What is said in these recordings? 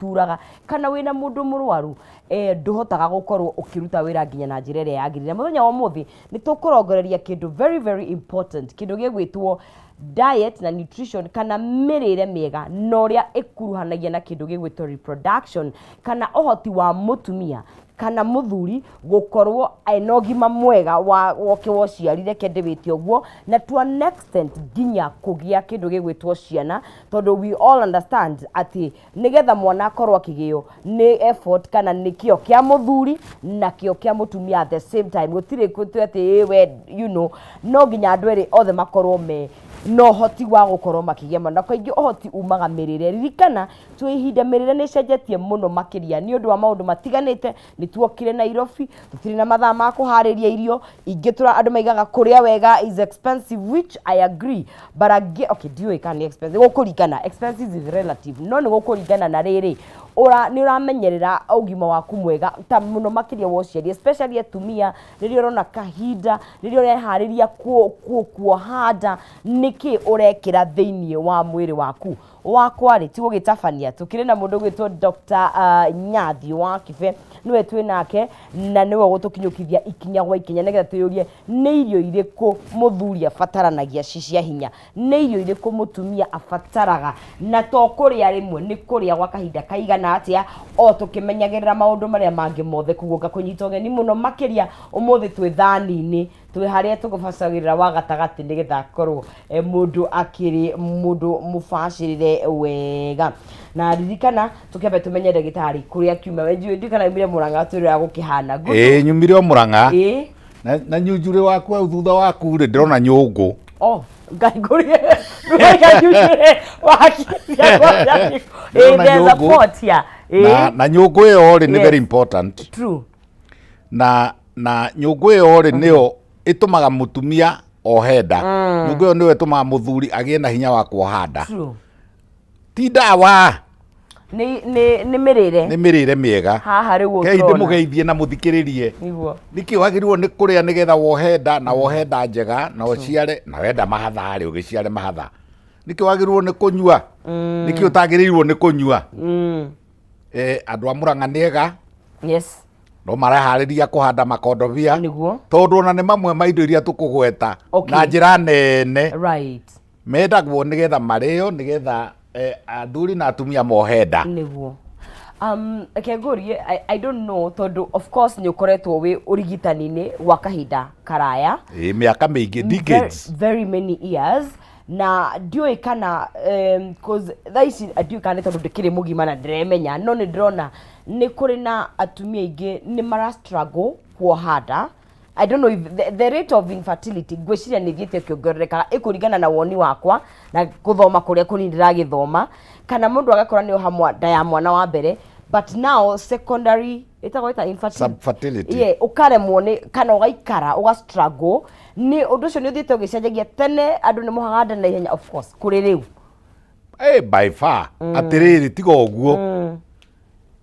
turaga kana wina mundu murwaru nduhotaga gukorwo ukiruta wira nginya na njira ria yagirire muthenya wa muthi ni tukurongoreria kindu very very important kindu gigwitwo diet na nutrition kana mirire miega no ria ikuruhanagia na kindu gigwitwo reproduction kana ohoti wa mutumia kana muthuri gukorwo ena ũgima mwega woke wociarire kende wĩtio guo na to an extent nginya kugia kindu gigwitwo ciana tondu we all understand ati nigetha mwana akorwo akigio ni effort kana ni kio kia muthuri na kio kia mutumia at the same time gutire kutu ati we you know no nginya andu eri othe makorwo me no hoti wa gukorwo makigia mwana kaingi ohoti umaga mirire ririkana twi ihinda mirire ni cenjetie muno makiria ni undu wa maundu matiganite ni tuokire Nairobi tutire na mathaa ma kuhariria irio ingitura andu maigaga kuria wega is expensive which I agree but again okay dio ikani expensive gukurigana expensive is relative no ni gukurigana na riri ni uramenyerera ugima waku mwega ta muno makiria wociari especially atumia riri urona kahinda riri urehariria kuohanda niki urekira thiini wa mwiri waku wakwa ri ti gugitabania tukire na mundu gwitwo Dr. Nyathi wa Kibe niwe twi nake na niwe gutukinyukithia ikinya gwa ikinya nigetha tuyurie ni irio iriku muthuri afataranagia cia hinya ni irio iriku mutumia afataraga na to kuria rimwe ni kuria gwa kahinda kaigana atia o tukimenyagirira maundu maria mangi mothe kuguka kunyita ugeni muno makiria umuthi twi thani-ini twi haria tugubacagirira wa gatagati nigetha korwo mundu akiri mundu mubacirire wega na ririkana tukiambe tumenye ndagitari kuria kiuma wenju ndikana imire Murang'a turira gukihana nyumire o Murang'a na nyunjure waku au thutha waku ri ndirona nyungu ngai kuria ngai nyunjure waki there's a pot here na nyungu iyo ri ni very important true na nyungu iyo ri nio itumaga mutumia ohenda nyungu iyo niwe itumaga muthuri agie na hinya wa kuhanda ti dawa ni mirire miega haha riu kei ndimugeithie na muthikiririe niguo niki wagirwo ni kuria nigetha wohenda na wohenda njega na uciare na wenda mahatha ri ugiciare mahatha niki wagirwo ni kunyua niki utagirirwo ni kunyua andu a Murang'a niega yes no marahariria kuhanda makondobia niguo tondu ona ni mamwe ma indo iria tukugweta na njira nene right mendagwo nigetha mario nigetha athuri na atumia mohenda niguo Kegori I don't know tondu of course ni ukoretwo wi urigitani-ini wa kahinda karaya miaka mingi decades very many years na ndioi kana cause thaici ndioi kana tondu ndikiri mugima na ndiremenya no ni ndrona ni kuri na atumia ingi ni mara struggle kuohanda I don't know if the rate of infertility gwiciria ni thiete kiongerereka ikuringana na woni wakwa na guthoma kuria kuni ndiragithoma kana mundu agakora ni ohamwa ya mwana wa mbere but now secondary itagoita infertility ukaremwo ni kana ugaikara uga struggle ni undu ucio ni uthiete ugicenjagia tene andu ni muhaganda na ihenya of course kuri riu by far atiriri tigo guo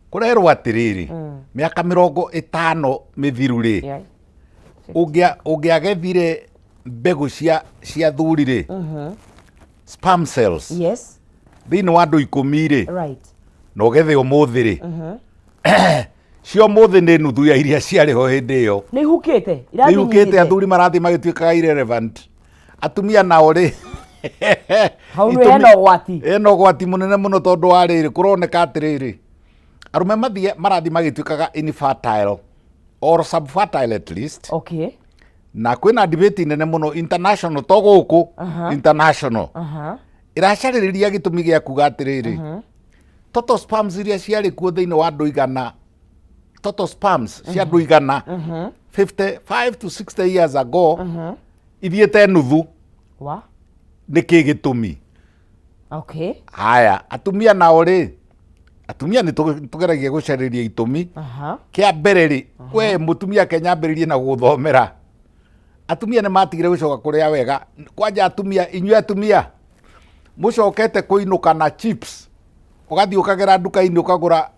kurerwo atiriri miaka 50 mithiru ri ungiagethire mbegu cia thuri ri sperm cells yes thini wa andu 10 ri right no gethe umuthi ri cio muthi ni nuthu ya iria ciari ho hindi iyo ni hukite athuri marathi magituikaga irrelevant atumia nao ri haunu eno gwati munene muno tondu wa riri kuroneka atiriri arume marathi magituikaga infertile or subfertile at least okay na kwina debate nene muno international to guku international iracariria gitumi gia kuga atiriri total sperms iria ciari kuo thiini wa andu igana total sperms cia andu igana 55 to 60 years ago ithiete nuthu wa niki gitumi okay haya atumia nao ri atumia ni tugeragia gucariria itumi kia mbere ri we mutumia Kenya mberirie na guthomera atumia ni matigire gucoka kuria wega kwanja atumia inyue atumia mucokete kuinuka na chips ugathi ukagera nduka-ini ukagura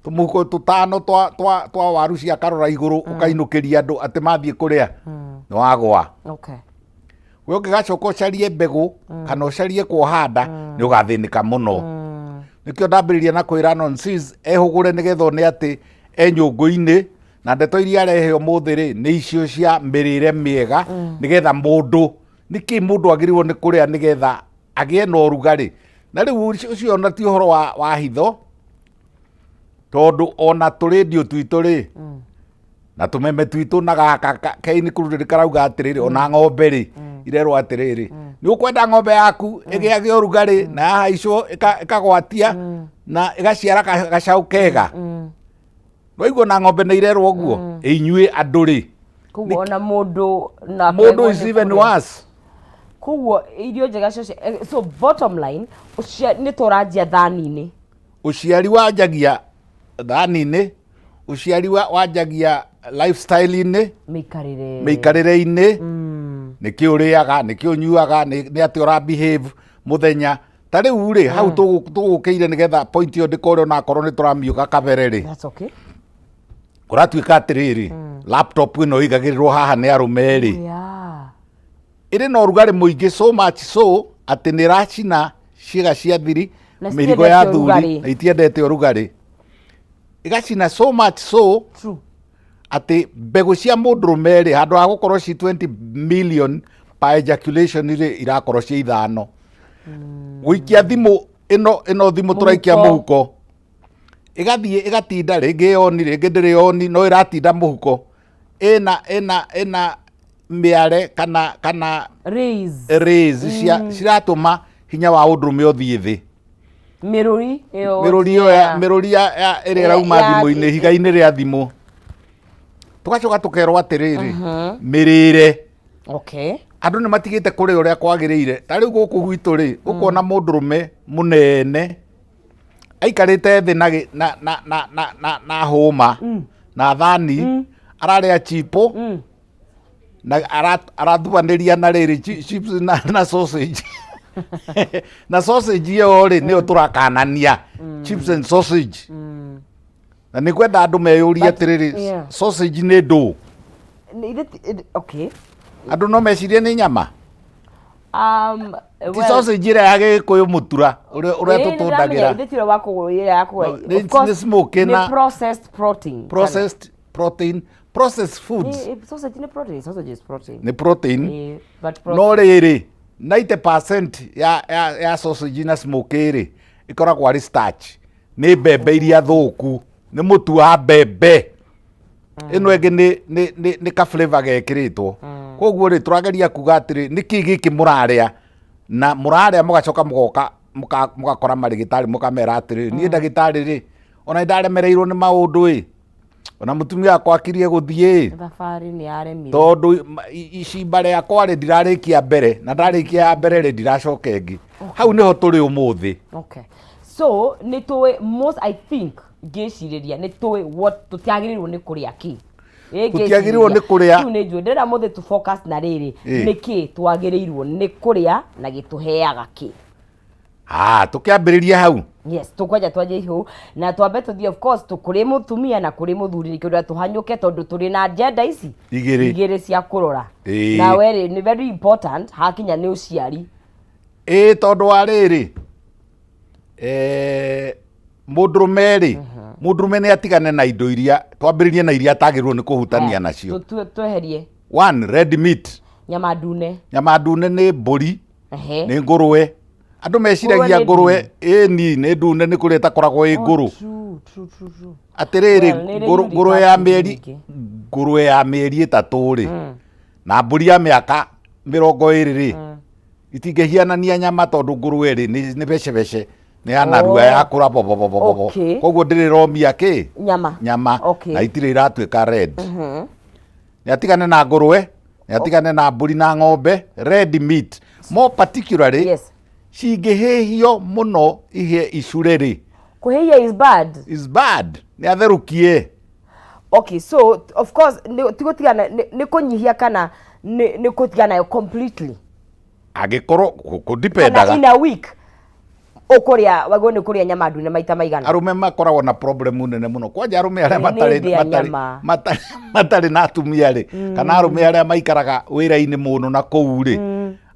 tumuko tutano twa waru cia karora iguru ukainukiria andu ati mathie kuria ni wagwa okay we ungigacoka ucarie mbegu kana ucarie kuhanda ni ugathinika muno nikio ndambĩrĩria na kwĩra nonsense ehũgũre nĩgetha one atĩ enyũngũ-inĩ na ndeto iria arehe ũmũthĩ rĩ nĩ icio cia mĩrĩre mĩega nĩgetha mũndũ nĩkĩ mũndũ agĩrĩirwo nĩ kũrĩa nĩgetha agĩe na ũrugarĩ na rĩu ũcio ona ti ũhoro wa hitho tondũ ona tũrĩndio twitũ rĩ na tũmeme twitũ na gaka kaini kũrũrĩ karauga atĩrĩrĩ ona ng'ombe rĩ irerwo atĩrĩrĩ nĩ ũkwenda ng'ombe yaku ĩgĩage ũrugarĩ na yahaicwo ĩkagwatia na ĩgaciara gacaũ kega Waigua na ng'ombe nĩ irerwo ũguo inyuĩ andũ rĩ koguo ona mũndũ is even worse koguo irio njega so bottom line nĩ tũranjia thani-inĩ ũciari wanjagia thani-inĩ ũciari wanjagia lifestyle-inĩ mĩikarĩre-inĩ nĩkĩ ũrĩaga nĩkĩ ũnyuaga nĩ atĩ ũra behave mũthenya ta rĩu rĩ hau tũgũkĩire nĩgetha point ĩyo ndĩkorwo na korwo nĩ tũramiũka kabere rĩ kũratuĩka atĩrĩrĩ laptop ĩno ĩigagĩrĩrwo haha nĩ arũme rĩ ĩrĩ na ũrugarĩ mũingĩ so much so atĩ nĩ ĩracina ciĩga cia thiri mĩrigo ya thuri na itiendete ũrugarĩ ĩgacina so much so atĩ mbegũ cia mũndũrũme rĩ handũ ha gũkorwo ci 20 million per ejaculation rĩ irakorwo cia 5 gũikia thimũ ĩno thimũ tũraikia mũhuko ĩgathiĩ ĩgatinda rĩngĩ yoni rĩngĩ ndĩrĩ yoni no ĩratinda mũhuko ĩna mĩare kana rays ciratũma hinya wa ũndũrũme ũthiĩ thĩ mĩrũri ĩrĩa ĩrauma thimũ-inĩ higa-inĩ rĩa thimũ tũgacoka tũkerwo atĩrĩrĩ mĩrĩre andũ nĩ matigĩte kũrĩa ũrĩa kwagĩrĩire ta rĩu gũkũ gwitũ rĩ ũkona mũndũrũme mũnene aikarĩte thĩ na hũma na thani ararĩa chipo na arathubanĩria na rĩrĩ chips na sausage na sausage ĩyo rĩ nĩyo tũrakanania chips and sausage na nĩ kwenda andũ meyũrie atĩrĩrĩ sausage nĩ ndũ andũ no mecirie nĩ nyama ti sausage ĩrĩa ya gĩkũyũ mũtura ũrĩa tũtũndagĩra nĩ smoke na processed foods nĩ protein no rĩrĩ 90% ya sausage na smoke rĩ ĩkoragwo arĩ starch nĩ mbembe iria thũku nĩ mũtu wa mbembe ĩno ĩngĩ nĩ ka flavor gekĩrĩtwo koguo rĩ tũrageria kuga atĩrĩ nĩkĩ gĩkĩ mũrarĩa na mũrarĩa mũgacoka mũgakora marĩgĩtarĩ mũkamera atĩrĩ niĩ ndagĩtarĩ rĩ ona ndaremereirwo nĩ maũndũ ĩ ona mũtumia wakwa akirie gũthiĩ tondũ icimba rĩakwa rĩ ndirarĩkia mbere na ndarĩkia ya mbere rĩ ndiracoka ĩngĩ hau nĩho tũrĩ ũmũthĩ so nĩ tũĩ most I think ngĩcirĩria nĩ tũĩ tũtiagĩrĩirwo nĩ kũrĩa kĩ tũtiagĩrĩirwo nĩ kũrĩa rĩu nĩ njũĩ ndĩrenda mũthĩ tũ focus na rĩrĩ nĩkĩ twagĩrĩirwo nĩ kũrĩa na gĩtũheaga kĩ tũkĩambĩrĩria hau yes tũkwanja twanjie hau na twambe tũthiĩ of course kũrĩ mũtumia na kũrĩ mũthuri nĩkĩo ndĩrenda tũhanyũke tondũ tũrĩ na agenda ici igĩrĩ cia kũrora na werĩ nĩ very important hakinya nĩ ũciari tondũ wa rĩrĩ mũndũrũme rĩ mũndũrũme nĩ atigane na indo iria twambĩrĩrie na iria atagĩrĩirwo nĩ kũhutania nacio tweherie one red meat nyama ndune nĩ mbũri nĩ ngũrũwe andũ meciragia ngũrũwe nĩ ndune nĩ kũrĩa ĩtakoragwo ĩ ngũrũ atĩrĩrĩ ngũrũwe ya mĩeri 3 rĩ na mbũri ya mĩaka 20 rĩ itingĩhianania nyama tondũ ngũrũwe rĩ nĩ becebece nĩ yanarua yakũra bobobobobo koguo ndĩrĩromia kĩ nyama na itirĩ iratuĩka red nĩ atigane na ngũrũwe nĩ atigane na mbũri na ng'ombe red meat more particularly cingĩhĩhio mũno ihĩe icure rĩ kũhĩhia is bad nĩ atherũkie so of course tigũtigana nĩ kũnyihia kana nĩ kũtigana completely angĩkorwo kũdipendaga in a week ũkũrĩa wagwo nĩ kũrĩa nyama ndune maita maigana arũme makoragwo na problem nene mũno kwanja arũme arĩa matarĩ na atumia rĩ kana arũme arĩa maikaraga wĩra-inĩ mũno na kũu rĩ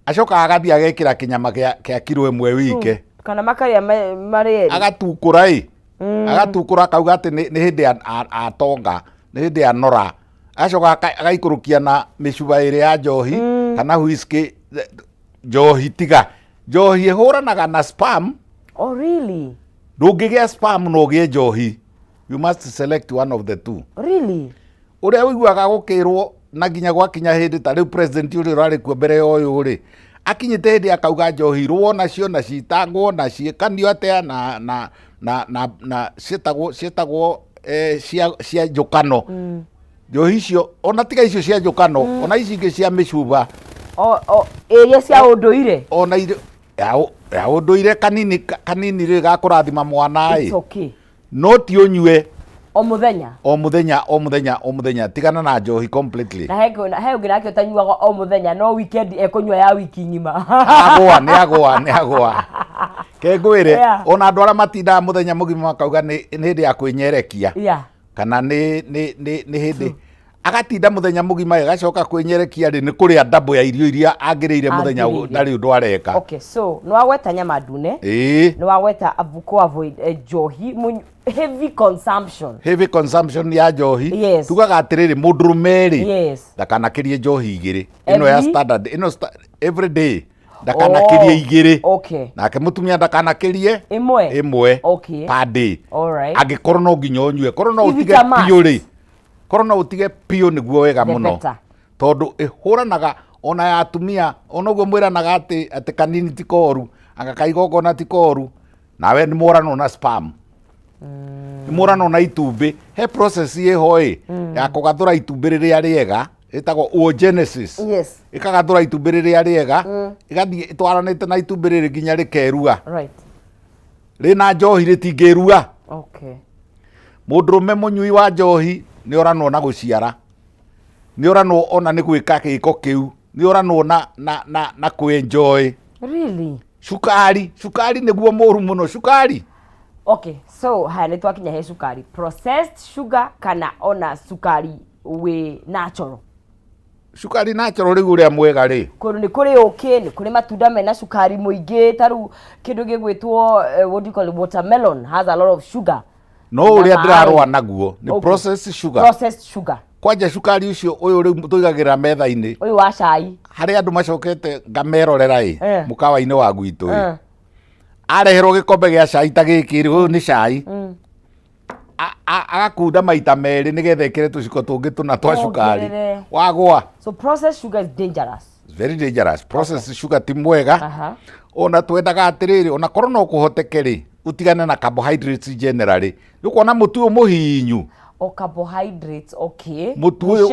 acoka agathiĩ agekĩra kĩnyama kĩa kiro 1 wike kana makaria mari agatukura agatukura kauga ati ni hindi atonga ni hindi anora acoka agaikurukia na micuba iri ya njohi kana whisky njohi tiga njohi ihuranaga na spam. Oh really? Ndungigia spam no gie njohi, you must select one of the two. Really? Uria wiguaga gukirwo na nginya gwakinya hindi ta riu president uri rari ku mbere yoyu ri akinyite hindi akauga njohi ruo nacio na citangwo na ciekanio atia na cietagwo cia njukano njohi icio ona tiga icio cia njukano ona ici ingi cia micuba iria cia unduire ona ya unduire kanini ri gakurathima mwana it's okay no ti unyue o muthenya tigana na njohi completely na he ungi nake utanyuaga o muthenya no weekend ekunywa ya wiki ngima ni agwa kengwire ona andu aria matindaga muthenya mugima makauga ni hindi ya kwinyerekia kana ni hindi agatinda muthenya mugima agacoka kwinyerekia ri ni kuria double ya irio iria angiriire muthenya ndari undu areka. Okay, so no wagweta nyama ndune no wagweta abuko avoid njohi heavy consumption ya njohi tugaga atiriri mundurumeri ndakanakirie njohi igiri ino ya standard ino every day ndakanakirie igiri nake mutumia ndakanakirie imwe per day angikorwo no nginya unyue korwo no utige piuri korwo no utige pio niguo wega muno tondu ihuranaga ona ya atumia ona guo mwiranaga ati kanini ti koru anga kaigogo na ti koru nawe ni murano na spam ni murano na itumbi he process ihoi ya kugathura itumbi riria riega itagwo oogenesis ikagathura itumbi riria riega igathie itwaranite na itumbi riri nginya rikerua rina njohi ritingirua mundurume munyui wa njohi ni oranwo na guciara ni oranwo ona ni gwika giko kiu ni oranwo na kuenjoy really sukari niguo muru muno sukari. Okay, so haya ni twakinya he sukari processed sugar kana ona sukari we natural riu uria mwega ri kuru ni kuri okay ni kuri matunda mena sukari muingi taru kindu gigwitwo what do you call it, watermelon has a lot of sugar no uria ndirarwa naguo ni processed sugar kwanja sukari ucio uyu riu tuigagira metha-ini uyu wa cai hari andu macokete ngamerorera mukawa-ini wa gwitu areherwo gikombe gia cai ta giki uyu ni cai agakunda maita meri nigetha ikire tuciko tungi tuna twa sukari wagwa. So processed sugar is dangerous, very dangerous. Processed sugar ti mwega ona twendaga atiriri ona korwo no kuhotekeri utigane na carbohydrates generally nikuona mutu muhinyu carbohydrates mutu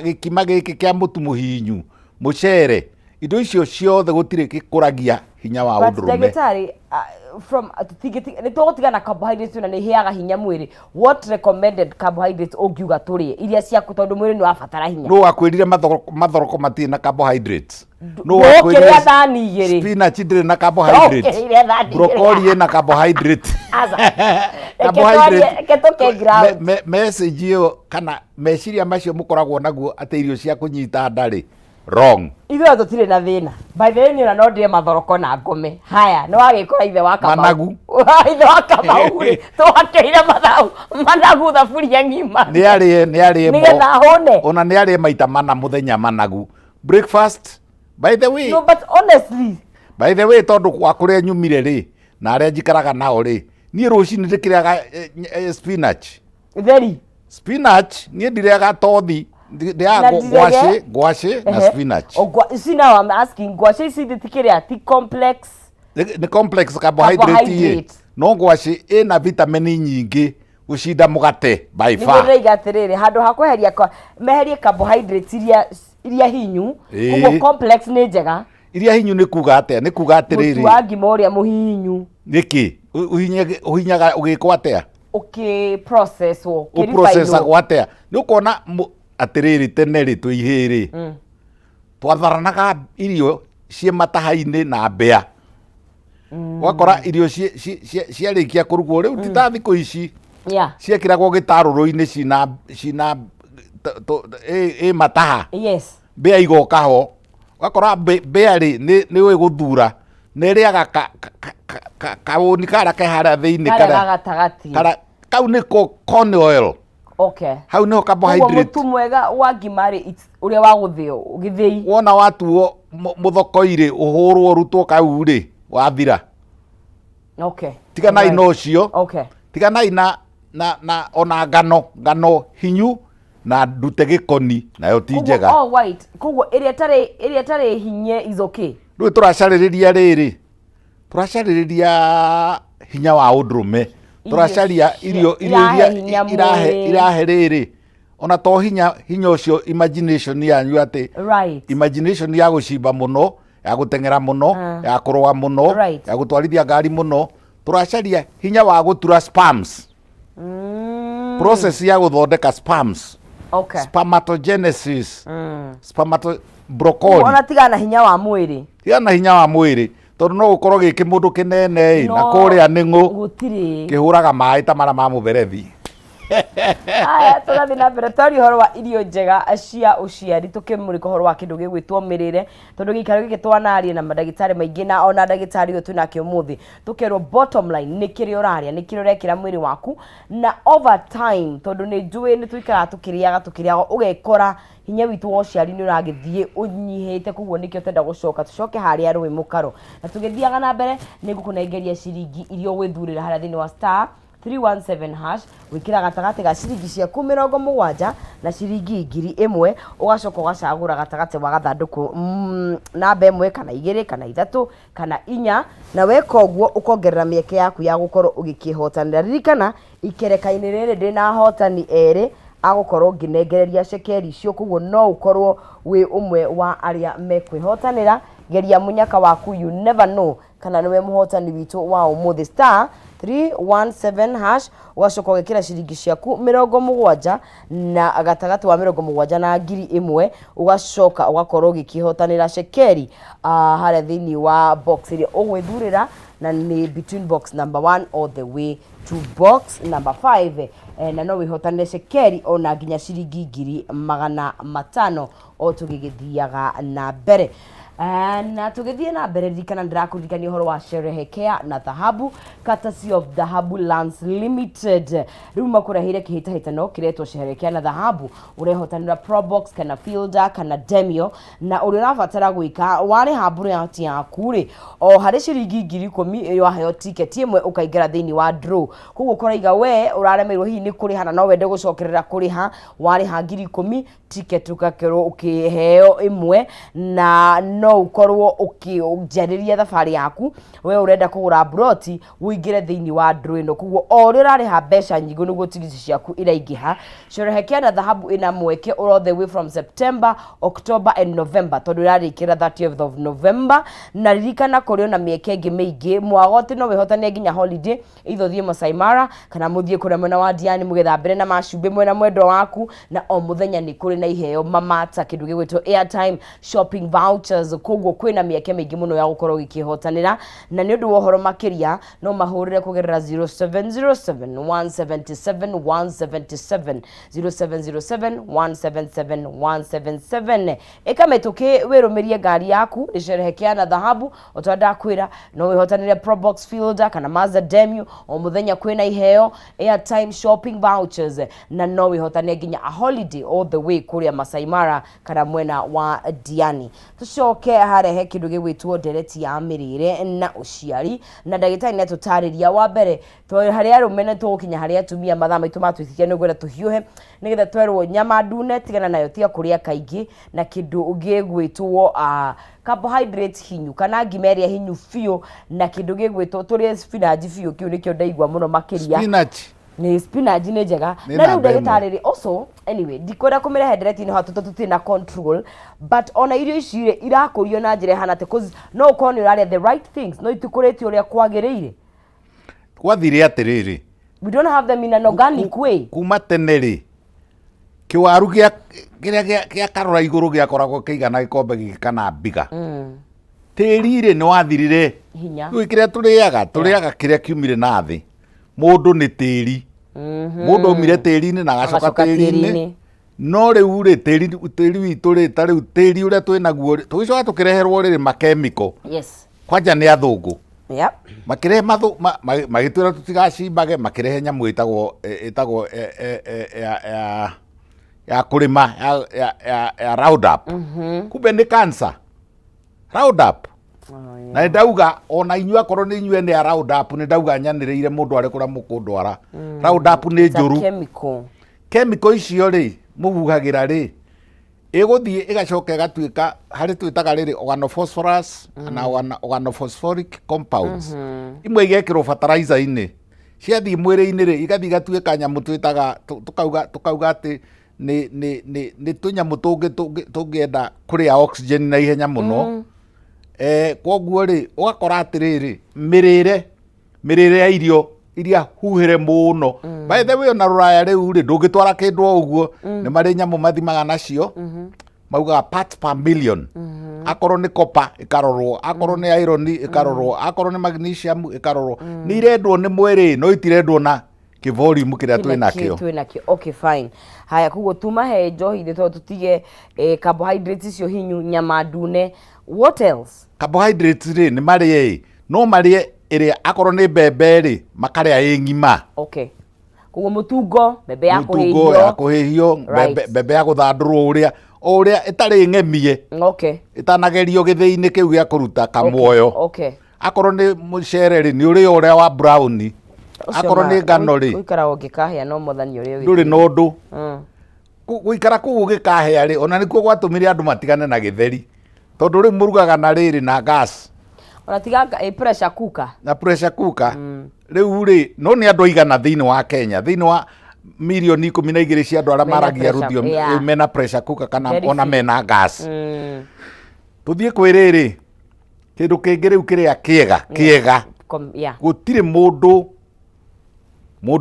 gikima giki kia mutu muhinyu mucere indo icio ciothe gutire gikuragia hinya wa undurume from ni tugutigana carbohydrates na ni hiaga hinya mwiri. What recommended carbohydrates ungiuga turie iria ciaku tondu mwiri ni wabatara hinya? No wakwirire mathoroko matie na carbohydrates. No wakwirire thani igiri spinach ndire na carbohydrates, broccoli na carbohydrates. Carbohydrates message yo kana meciria macio mukoragwo naguo ate irio cia kunyita ndari wrong. Ithuĩ tutire na thina. By the way ni no ndie mathoroko na ngome. Haya, no wagikora ithe wa Kamau. Managu. Ithe wa Kamau. Twakeire managu thaburia ngima. Ni arie nigetha hone. Ona ni arie maita mana muthenya managu. Breakfast by the way. No but honestly. By the way tondu kwa kuria nyumire ri na aria njikaraga nao ri. Ni rucini ndikiraga spinach. Very. Spinach ni ndiriaga tothi. Ngwacĩ na spinach. See now I'm asking, ngwacĩ ici nditikiria ti complex. Ni complex carbohydrate. No ngwacĩ ina vitamin nyingi gucinda mugate by far. Ni ndĩraiga atiriri handu ha kweheria meherie carbohydrates iria hinyu kugo complex ni njega. Iria hinyu ni kuga atia? Ni kuga atiriri mutu wa ngima uria muhinyu niki uhinyaga ugikwa atia? Process wo process gwatia ni ukona atiriri tene ri tuihiri twatharanaga irio cie mataha-ini na mbea wakora irio ciarikia kurugwo riu tita thiku ici ciekiragwo gitaruru-ini cina mataha mbea igoka ho wakora mbea ri ni we guthura nä rä aga kaå ni kara ke harä thä kau nä ko corn oil. Okay. Hau nä ho carbohydrate. Mutu mwega wa ngima rĩ uria wa guthio githei. Wona watuo må thoko-irĩ å hå rwo rutwo kau rĩ wathira. Okay. Tiganai no cio. Okay. Tiganai na ona ngano hinyu na ndute gĩkoni nayo ti njega. All white. Koguo ĩrĩa tarĩ hinye is okay. Rĩu tũracarĩrĩria rĩrĩ. Tũracarĩrĩria hinya wa ũndũrũme. Tũracaria irio irahe rĩrĩ. Ona to hinya ũcio imagination yanyu atĩ. Right. Imagination ya gũcimba mũno, ya gũteng'era mũno, ya kũrũa mũno, ya gũtwarithia ngari mũno. Tũracaria hinya wa gũtura sperms. Process ya gũthondeka sperms. Okay. Spermatogenesis. Broccoli. Ona tigana hinya wa mwĩrĩ. Tigana hinya wa mwĩrĩ. Tondũ no gũkorwo gĩ kĩmũndũ kĩnene na kũrĩa nĩng'ũ kĩhũraga maĩ ta mara ma mũberethi. Aya tũgathiĩ na mbere twaria ũhoro wa irio njega cia ũciari tũkĩmũrĩka ũhoro wa kĩndũ gĩgwĩtwo mĩrĩre tondũ gĩikaro gĩkĩ twanaria na mandagĩtarĩ maingĩ na ona ndagĩtarĩ ũyũ twĩnake ũmũthĩ tũkerwo bottom line nĩ kĩrĩa ũrarĩa nĩ kĩrĩa ũrekĩra mwĩrĩ waku na over time tondũ nĩ njũĩ nĩ tũikaraga tũkĩrĩaga ũgekora hinya witũ wa ũciari nĩ ũragĩthiĩ ũnyihĩte koguo nĩkĩo tenda gũcoka tũcoke harĩa rũĩ mũkaro na tũgĩthiaga na mbere nĩ ngũkũnengeria ciringi iria ũgwĩthurĩra harĩa thĩinĩ wa star 317 hash wikira gatagati ga ciringi ciaku 70 na ciringi 1000 ugacoka ugacagura gatagati wa gathanduku namba 1 kana 2 kana 3 kana 4 na weka uguo ukongerera mieke yaku ya gukorwo ugikihotanira ririkana ikereka-ini riri ndina hotani eri agukorwo nginengereria cekeri cio koguo no ukorwo wi umwe wa aria mekwihotanira geria munyaka waku you never know kana niwe muhotani witu wa umuthi star 317 hash ugacoka ugekira ciringi ciaku 70 na gatagati wa 70 na 1000 ugacoka ugakorwo ugikihotanira cekeri haria thiini wa box iria ugwithurira na ni between box number 1 all the way to box number 5 na no wihotanire cekeri ona nginya ciringi 500 o tugigithiaga na mbere na tugithie na mbere ririkana ndirakuririkania uhoro wa sherehekea na dhahabu courtesy of Dhahabu Lands Limited riu makurehire kihitahitano kiretwo sherehekea na dhahabu urehotanira pro box kana fielder kana demio na uri urabatara gwika wari haburu ya hoti yaku ri o hari ciringi 10,000 waheo ticket imwe ukaingera thiini wa draw koguo koraiga we uraremerwo hihi ni kuriha na no wende gucokerera kuriha wari ha 10,000 ticket ukakerwo ukiheo imwe na no ukorwo ukijariria thabari yaku we urenda kugura broti uingire thiini wa draw ino koguo o ri urariha mbeca nyingi niguo tigiti ciaku iraingiha sherehekea na dhahabu ina mweke all the way from September, October and November tondu irarikira 30th of November na ririkana kuri na mieke ingi miingi mwagoti no wihotane nginya holiday ithothie Masai Mara kana muthie kuri mwena wa Diani mugethambire na macumbi mwena mwendo waku na o muthenya ni kuri na iheo mamata kindu gigwitwo airtime shopping vouchers koguo kwina mieke mingi muno ya gukorwo gikihotanira na ni undu wohoro makiria no mahurire kugerera 0707177177 0707177177 ekametuki wirumirie ngari yaku ni sherehekea na dhahabu utwenda kwira no wihotanire pro box fielder kana Mazda Demio o muthenya kwina iheo airtime shopping vouchers na no wihotane nginya a holiday all the way kuria Masai Mara kana mwena wa Diani tucoke harehe kindu gigwitwo ndereti ya mirire na uciari na ndagitari ne tutariria wa mbere to haria rumene tukinya haria tumia mathaa maitu matwithikia nigwera tuhiuhe nigetha twerwo nyama ndune tigana nayo tia kuria kaingi na kindu ugigwitwo carbohydrate hinyu kana ngimeria hinyu fio na kindu gigwitwo turi spinach fio kiu nikio ndaigwa muno makiria ni spinach ni njega na riu ndagitari also anyway ndikwenda kumirehe ndereti ni hatu tutina control but ona irio ici irakurio na njire hana te cause no ukoni uraria the right things no itukuretio uria kwagiriire kwathire atiriri we don't have them in an organic way kuma teneri kiwaru gia karora iguru gia koragwo kiigana gikombe giki kana biga tirire ni wathirire hinya gwikire turiaga kiria kiumire na thi mundu ni tiri mundu umire tiri-ini na gacoka tiri-ini no riu ri tiri witu ri tari tiri uria twinaguo tugicoka tukireherwo riri makemiko yes kwanja nĩ athũngũ Yep. makirehe magitwira tutigacimbage makirehe nyamu itagwo ya kurima ya Roundup. Kumbe ni cancer Roundup. Na ndauga ona inyua korwo ni inyue ni ya Roundup ni ndauga nyaniriire mundu ari kura mukundwara. Roundup ni njuru. Chemical icio ri muhuhagira ri iguthie igacoka igatuika hari twitaga riri organophosphorus na organophosphoric compounds imwe igekirwo fertilizer-ini ciathie mwiri-ini ri igathie gatuika nyamu twitaga tukauga ati ni tunyamu tungienda kuria oxygen na ihenya muno koguo ri ugakora atiriri mirire ya irio iria huhire muno by the way na ruraya riu ri ndungitwara kindu uguo ni mari nyamu mathimaga nacio mauga parts per million akorwo ni copper ikarorwo akorwo ni iron ikarorwo akorwo ni magnesium ikarorwo ni irendwo ni mwiri no itirendwo na kivolume kiria twinakio. Okay, fine. Haya kuguo tumahe njohi thi to tutige carbohydrates icio hinyu nyama ndune. What else? Carbohydrates ri ni marie no marie iria akorwo ni mbembe ri makaria i ngima. Okay. Kuguo mutungo mbembe ya kuhihio mbembe ya guthandurwo uria itari ngemie. Okay. Itanagerio githii-ini kiu gia kuruta kamuoyo. Okay. Akorwo ni mucere ri ni uria wa brown. Akorwo ni ngano ri uikara ungikahia no muthani uria nduri no ndu guikara kuu ugikahia ri ona nikuo gwatumire andu matigane na githeri tondu ri murugaga na riri na gas ona tiga pressure cooker na pressure cooker riu ri no ni andu aigana thiini wa Kenya thiini wa milioni 12 cia andu aria maragia ruthio mena pressure cooker kana ona mena gas tuthie kwi riri kindu kingi riu kiria kiega gutire mundu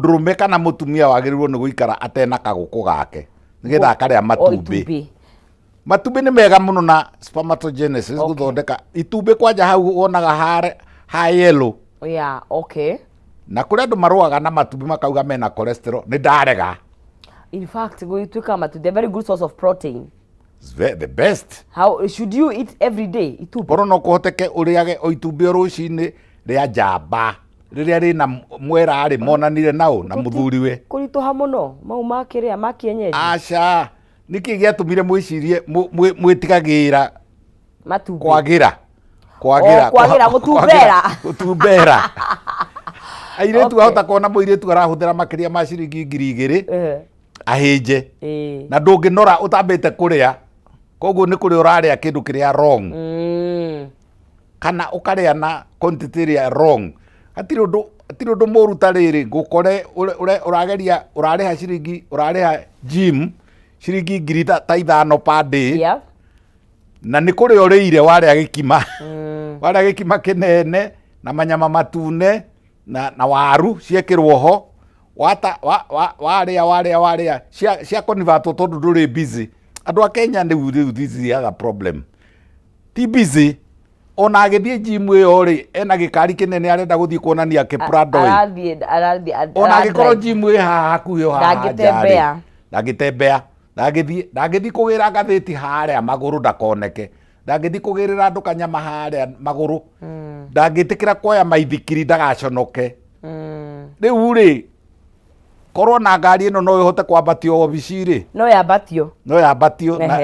rume kana mutumia wagirirwo ni guikara atena kaguku gake nigetha akaria matumbi ni mega muno na spermatogenesis guthondeka itumbi kwanja hau wonaga ha yellow na kuri andu maruaga na matumbi makauga mena cholesterol ni ndarega. In fact gwituika matumbi very good source of protein. It's the best. How should you eat every day itumbi? Poro no kuhoteke uriage o itumbi rucini ria njamba riria rina mwera ari monanire nao na muthuriwe kurituha muno mau makiria makienyeji aca niki giatumire mwicirie mwitigagira matumbi kwagira gutumbera airetu ahota kuona muiretu arahuthira makiria ma ciringi 2000 ahinje na ndunginora utambite kuria koguo ni kuria uraria kindu kiria wrong kana ukaria na quantity ya wrong atiri undu muruta riri ngukore urariha ciringi urariha gym ciringi 5,000 per day na ni kuri uriire waria gikima kinene na manyama matune na waru ciekirwo ho waria cia convert tondu nduri busy andu a Kenya ni this is the other problem ti busy ona agithie gym iyo ri ena gikari kinene arenda guthie kuonania ke Prado ona agikoro gym ĩ hakuhi ndangithie kugira ngathiti haria maguru ndakoneke ndangithie kugirira andu kanyama haria maguru ndangitikira kuoya maithikiri ndagaconoke riu ri korwo na ngari ino no ihote kwambatio obici ri no yambatio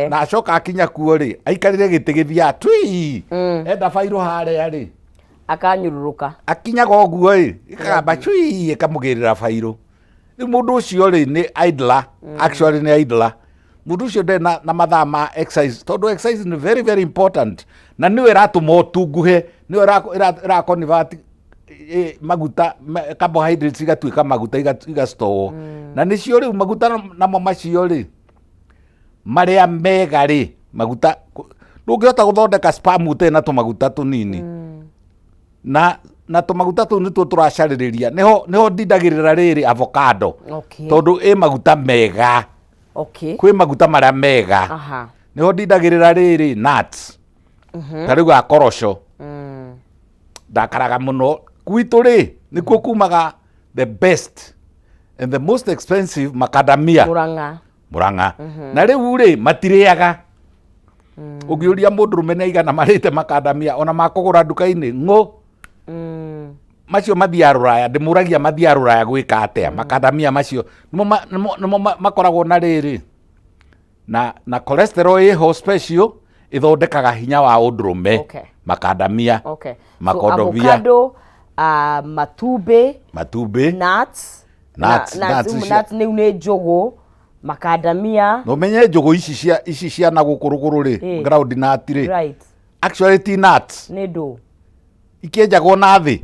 na acoka akinya kuo ri aikarire giti githia twi enda fairo haria ri akanyururuka akinya goguo ri ikamba twi ikamugirira fairo ni mundu ucio ri ni idler actually ni idler mundu ucio na mathaa ma exercise tondu exercise ni very very important na ni iratuma utunguhe ni ira convert maguta carbohydrates igatuika maguta igastore na nicio riu maguta namo macio ri maria mega ri maguta ndungihota guthondeka sperm utena tumaguta tunini na tumaguta tu nituo turacariria niho ndindagirira riri avocado tondu maguta mega kwi maguta maria mega niho ndindagirira riri nuts tariu akoroco ndakaraga muno kwitu ri nikuo kumaga the best and the most expensive macadamia Murang'a na riu ri matiriaga Ugiuria mundurume na igana marite makadamia ona makugura nduka-ini ngo macio mathia ruraya ndimuragia mathia ruraya gwika atia makadamia macio nimo makoragwo na riri na cholesterol iho special ithondekaga hinya wa undurume makadamia makodobia so avocado matumbi nuts ni njugu makadamia no menye njugu ici cia na gukuruguru ri ground nut ri right actually ti nuts ni ndo ikienjagwo na thi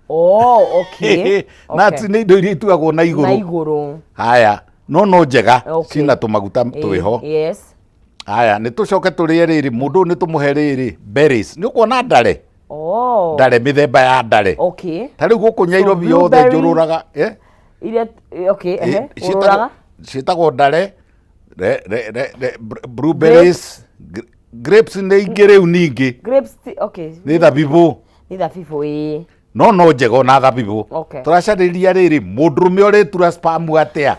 okay nuts ni indo iria itugagwo na iguru haya no njega cina tumaguta twiho yes haya ni tucoke turie riri mundu ni tumuhe riri berries ni ukuona ndare ndare mithemba ya ndare tari guku Nairobi yothe njururaga iria ururaga cietagwo ndare blueberries grapes ni ingĩ rĩu ningĩ nĩ thabibũ no njega na thabibũ tũracarĩria rĩrĩ mũndũrũme ũrĩtura spam atĩa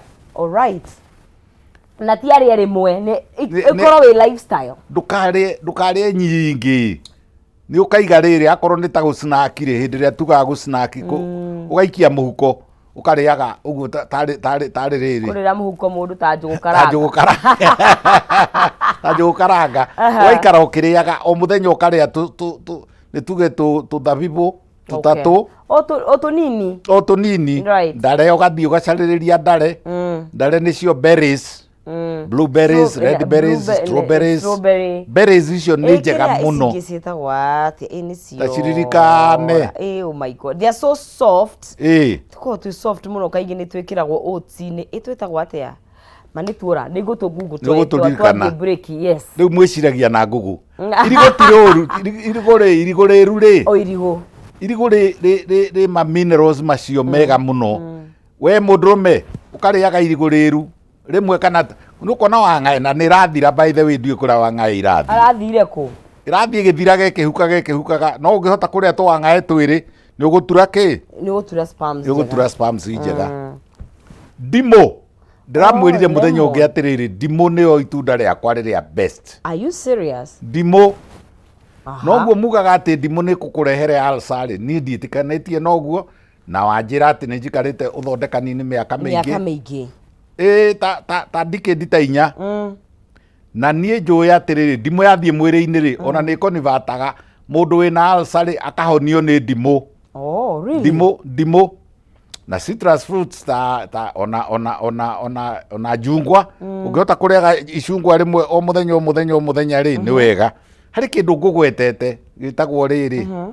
na ti arĩa rĩmwe ĩkorwo wĩ lifestyle ndũkarĩe nyingĩ nĩ ũkaiga rĩrĩ akorwo nĩ ta gũcinaki rĩ hĩndĩ ĩrĩa tugaga gũcinaki ũgaikia mũhuko ukarĩaga ũguo tarĩ rĩrĩ ũrĩra mũhuko mũndũ ta njũgũ karanga waikara ũkĩrĩaga o mũthenya ũkarĩa nĩ tuge tũthabibũ tũtatũ o tũnini ndare ũgathiĩ ũgacarĩrĩria ndare nĩcio berries blueberries red berries strawberries berries icio nĩ njega mũno taciririkane oh my god they are so soft tuko tu soft mũno kaingĩ nĩ twĩkĩragwo oats-inĩ ĩtwĩtagwo atĩa manĩtuora nĩ ngũtũngugu twathiĩ break yes rĩu mwĩciragia na ngugu irigũ ti rũru irigũ rĩru rĩ irigũ rĩ ma minerals macio mega mũno we mũndũrũme ũkarĩaga irigũ rĩru rimwe kana nukuona Wang'aĩ na nĩ rathira by the way ndiũĩ kũrĩa Wang'aĩ irathi arathire kũ irathi gĩthira gĩkĩhukaga no ũngĩhota kũrĩa tũ Wang'aĩ twĩrĩ nĩ ũgũtura kĩ nĩ ũgũtura spams njega ndimũ ndiramwĩrire mũthenya ũngĩ atĩrĩrĩ ndimũ nĩyo itunda rĩakwa rĩrĩa best are you serious ndimũ noguo mugaga atĩ ndimũ nĩ kũkũrehere ulcer niĩ ndiĩtĩkanĩtie noguo na wanjĩra atĩ nĩ njikarĩte ũthondekani-inĩ mĩaka mĩingĩ ta decade ta 4 na niĩ njũĩ atĩrĩrĩ ndimũ yathiĩ mwĩrĩ-inĩ rĩ ona nĩ konivataga mũndũ wĩna ulcer akahonio nĩ ndimũ ndimũ na citrus fruits ta ona njungwa ũngĩhota kũrĩaga icungwa rĩmwe o mũthenya rĩ nĩ wega harĩ kĩndũ ngũgwetete gĩtagwo rĩrĩ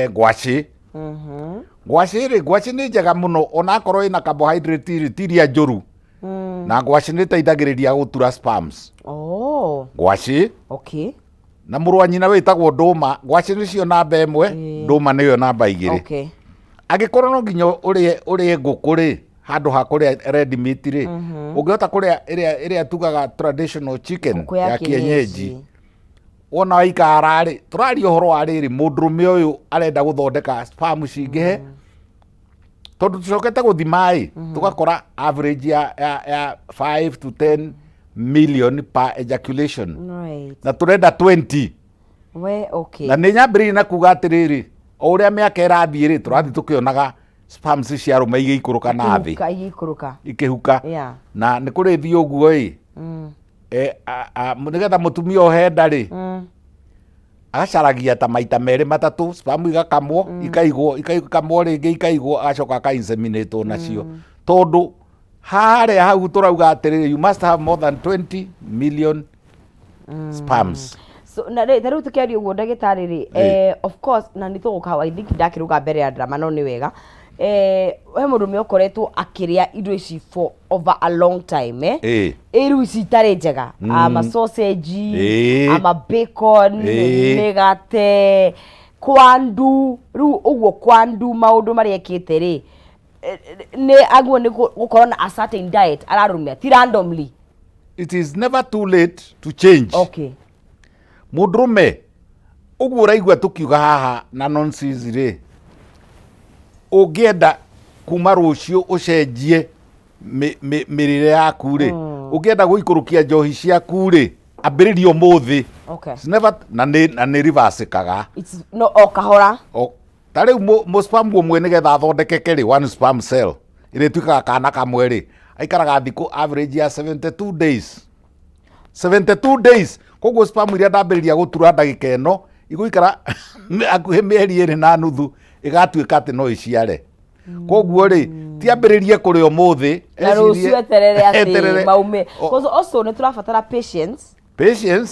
ngwacĩ ngwacĩ nĩ njega mũno onakorwo ĩna carbohydrate tiria njũru na ngwacĩ nĩ ĩteithagĩrĩria gũtura spams ngwacĩ na mũrũ wa nyina wĩtagwo ndũma ngwacĩ nĩcio namba 1 ndũma nĩyo namba 2 angĩkorwo no nginya ũrĩe ngũkũ rĩ handũ ha kũrĩa red meat rĩ ũngĩhota kũrĩa ĩrĩa tugaga traditional chicken ya kienyeji wona waikara rĩ tũraria ũhoro wa rĩrĩ mũndũrũme ũyũ arenda gũthondeka spam cingĩhe tondũ tũcokete gũthima tũgakora average ya 5 to 10 million per ejaculation na tũrenda 20 na nĩ nyambĩrĩirie na kuga atĩrĩrĩ o ũrĩa mĩaka ĩrathiĩ rĩ tũrathiĩ tũkĩonaga spams cia arũme igĩikũrũka na thĩ ikĩhuka na nĩ kũrĩ thiĩ ũguo nĩgetha mũtumia ohe nda rĩ agacaragia ta maita merĩ matatũ spam igakamwo ikakamwo rĩngĩ ikaigwo agacoka aka-inseminate nacio tondũ harĩa hau tũrauga atĩrĩrĩ you must have more than 20 million spams na rĩu tũkĩaria ũguo ndagĩtarĩ rĩ of course na nĩ tũgũka I think ndakĩrũga mbere ya drama no nĩ wega we mũndũme ũkoretwo akĩrĩa indo ici for over a long time rĩu ici itarĩ njega ama sausage ama bacon mĩgate kwandu rĩu ũguo kwandu maũndũ marĩa ekĩte rĩ nĩ aguo nĩ gũkorwo na a certain diet ararũmia ti randomly it is never too late to change mũndũrũme ũguo ũraigua tũkiuga haha na nonsense rĩ ũngĩenda kuma rũciũ ũcenjie mĩrĩre yaku rĩ ũngĩenda gũikũrũkia njohi ciaku rĩ ambĩrĩrio mũthĩ. Okay. Never na nĩ reverse kaga. It's no okahora. Ta rĩu mũ sperm ũmwe nĩgetha athondekeke rĩ, one sperm cell ĩrĩa ĩtuĩkaga kana kamwe rĩ, aikaraga thikũ average ya 72 days. 72 days. Koguo sperm iria ndambĩrĩria gũtura ndagĩka ĩno igũikara akuhĩ mĩeri 2.5 ĩgatuĩka atĩ no ĩciare. Koguo rĩ, ti ambĩrĩrie kũrĩ ũmũthĩ na rũciũ eterere atĩ maume. Koguo also nĩ tũrabatara patience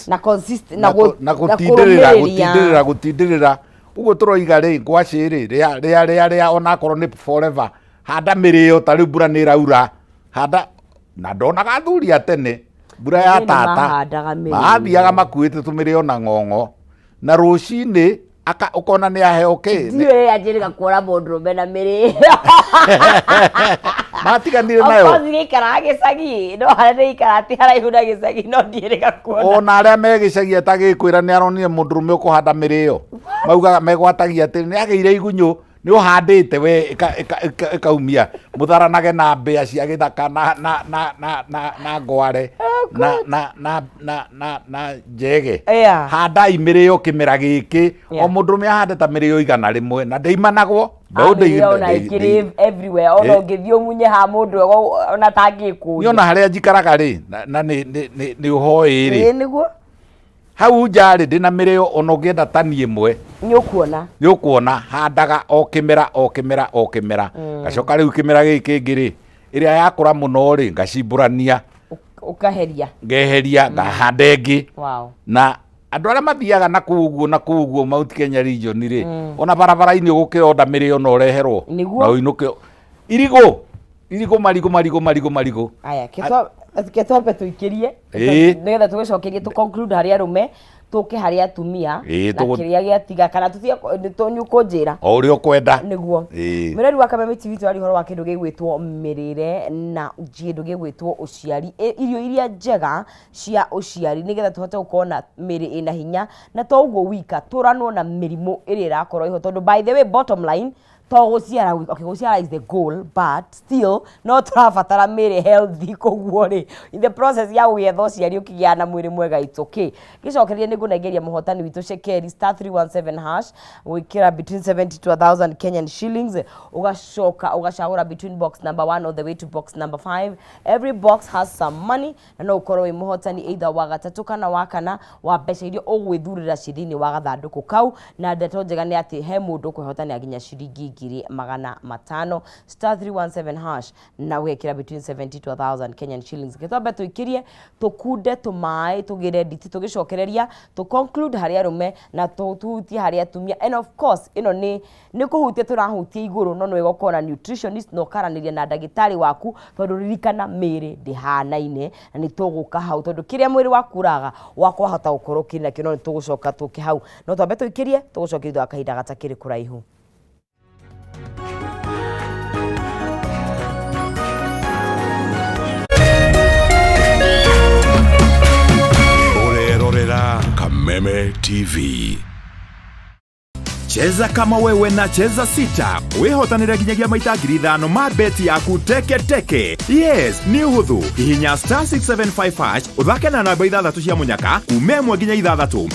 na consistent na gũtindĩrĩra. Uguo tũroiga rĩ, ngwacĩ rĩ, rĩa onakorwo nĩ forever. Handa mĩrĩo, ta rĩu mbura nĩ ĩraura. Handa na ndonaga athuri a tene mbura ya tata maathiaga makuĩte tũmĩrĩo na ng'ong'o, na rũcinĩ ukona nĩ aheo kĩ ndiwe ajĩrĩga kuona mũndũrũme na mĩrĩo matiganire nayo. Okozi gĩikara gĩcagi no harĩa ikara ti haraihu na gĩcagi no ndiĩrĩga kuona. Ona arĩa me gĩcagi atagĩkwĩra nĩ aronire mũndũrũme ũkũhanda mĩrĩo, maugaga megwatagia atĩ nĩ agĩire igunyũ nĩ ũhandĩte we ĩkaumia mũtharanage na mbĩa cia gĩthaka na ngware na njege. Handai mĩrĩo kĩmera gĩkĩ, o mũndũrũme ahande ta mĩrĩo 100 na ndĩimanagwo everywhere. Ona ũngĩthiĩ ũmunye ha mũndũ ona tangĩkũria. Niona harĩa njikaraga rĩ, na nĩ ũhoĩ rĩ. Nĩguo hau njarĩ ndĩna mĩrĩo ona ũngĩenda tani ĩmwe nĩ ũkuona handaga o kĩmera. Gacoka rĩu kĩmera gĩkĩ kĩngĩ rĩ, ĩrĩa yakũra mũno rĩ ngacimbũrania ngeheria ngahanda ĩngĩ. Na andũ arĩa mathiaga na kũu Mount Kenya region rĩ, ona barabara-inĩ ũgũkĩronda mĩrĩo na ũreherwo na ũinũke irigo marigo. Aya ketwambe tũikĩrie nĩgetha tũgĩcokerie tũ conclude harĩa arũme tũke harĩa atumia na kĩrĩa gĩatiga kana nĩ ũkũnjĩra o ũrĩa ũkwenda nĩguo. Mwĩrori wa Kameme TV twari ũhoro wa kĩndũ gĩgwĩtwo mĩrĩre na kĩndũ gĩgwĩtwo ũciari, irio iria njega cia ũciari nĩgetha tũhote gũkorwo na mĩrĩ ĩna hinya, na to ũguo wika tũranwo na mĩrimũ ĩrĩa ĩrakorwo iho, tondũ by the way bottom line to gũciara gũciara is the goal, but still no tũrabatara mĩrĩ healthy. Koguo rĩ, in the process ya gwetha ũciari ũkĩgĩa na mwĩrĩ mwega it's okay. Gĩcokereria nĩ ngũnengeria mũhotani witũ Shekeri *317# gwĩkĩra between 70 to 1000 Kenyan shillings, ũgacoka ũgacagũra between box number 1 all the way to box number 5. Every box has some money na no ũkorwo wĩ mũhotani either wa gatatũ kana wa kana wa mbeca iria ũgwĩthurĩra ciĩ thĩinĩ wa gathandũkũ kau, na ndeto njega nĩ atĩ he mũndũ ũkwĩhotania nginya ciringi 500 *317# na gwĩkĩra between 70 to 1000 Kenyan shillings. Gĩtwambe tũikĩrie tũkunde tũmaĩ tũgĩre nditi tũgĩcokereria tũ conclude harĩa arũme na tũhutie harĩa atumia, and of course ĩno nĩ kũhutia tũrahutia igũrũ no nĩ gũkorwo na nutritionist na ũkaranĩria na ndagĩtarĩ waku, tondũ ririkana mĩrĩ ndĩhanaine na nĩ tũgũka hau, tondũ kĩrĩa mwĩrĩ waku ũraga wakwahota gũkorwo kĩrĩ nakĩo no nĩ tũgũcoka tũke hau. No twambe tũikĩrie tũgũcokia thutha wa kahinda gatakĩrĩ kũraihu. Kameme TV. Cheza kama wewe na cheza sita. Wehotanĩra nginyagia maita 5,000 ma beti yaku teke. Yes, ni ũhũthũ. Hihinya *675# uthake na namba 6 cia mũnyaka kuuma 1 nginya 6.